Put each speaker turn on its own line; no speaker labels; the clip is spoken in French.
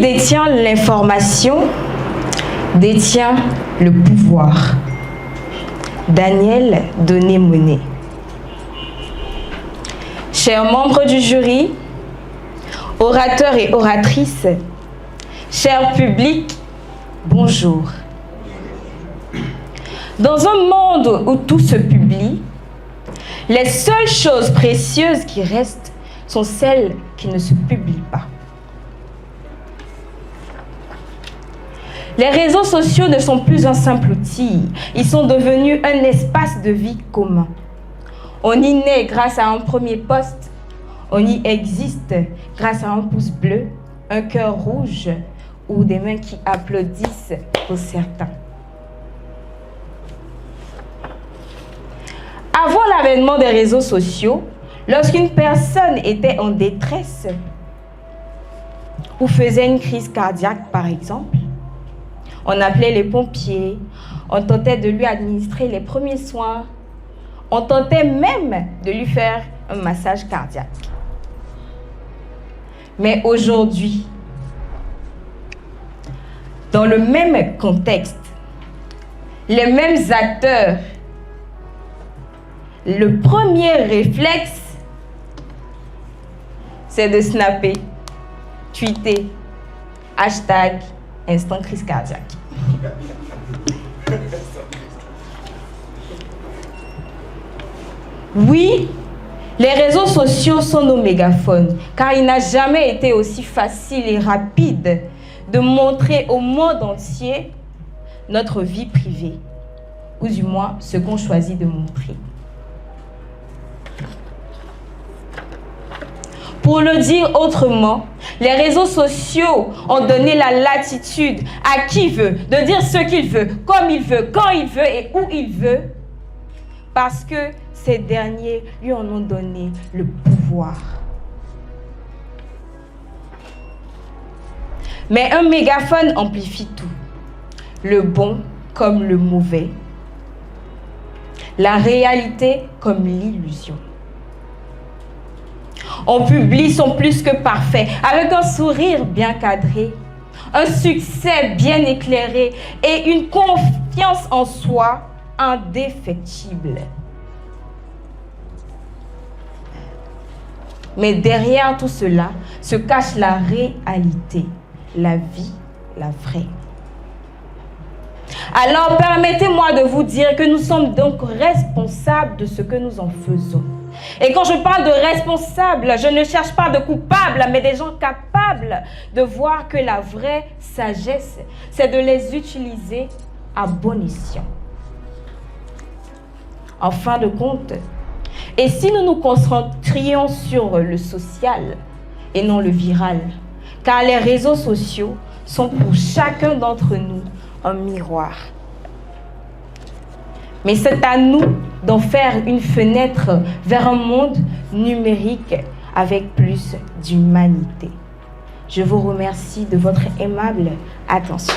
qui détient l'information détient le pouvoir. Daniel Donné-Monet. Chers membres du jury, orateurs et oratrices, cher public, bonjour. Dans un monde où tout se publie, les seules choses précieuses qui restent sont celles qui ne se publient pas. Les réseaux sociaux ne sont plus un simple outil, ils sont devenus un espace de vie commun. On y naît grâce à un premier post, on y existe grâce à un pouce bleu, un cœur rouge ou des mains qui applaudissent pour certains. Avant l'avènement des réseaux sociaux, lorsqu'une personne était en détresse ou faisait une crise cardiaque par exemple, on appelait les pompiers, on tentait de lui administrer les premiers soins, on tentait même de lui faire un massage cardiaque. Mais aujourd'hui, dans le même contexte, les mêmes acteurs, le premier réflexe, c'est de snapper, tweeter, hashtag, instant crise cardiaque. Oui, les réseaux sociaux sont nos mégaphones, car il n'a jamais été aussi facile et rapide de montrer au monde entier notre vie privée, ou du moins ce qu'on choisit de montrer. Pour le dire autrement, les réseaux sociaux ont donné la latitude à qui veut de dire ce qu'il veut, comme il veut, quand il veut et où il veut, parce que ces derniers lui en ont donné le pouvoir. Mais un mégaphone amplifie tout, le bon comme le mauvais, la réalité comme l'illusion. On publie son plus que parfait, avec un sourire bien cadré, un succès bien éclairé et une confiance en soi indéfectible. Mais derrière tout cela se cache la réalité, la vie, la vraie. Alors permettez-moi de vous dire que nous sommes donc responsables de ce que nous en faisons. Et quand je parle de responsables, je ne cherche pas de coupables, mais des gens capables de voir que la vraie sagesse, c'est de les utiliser à bon escient. En fin de compte, et si nous nous concentrions sur le social et non le viral, car les réseaux sociaux sont pour chacun d'entre nous un miroir. Mais c'est à nous d'en faire une fenêtre vers un monde numérique avec plus d'humanité. Je vous remercie de votre aimable attention.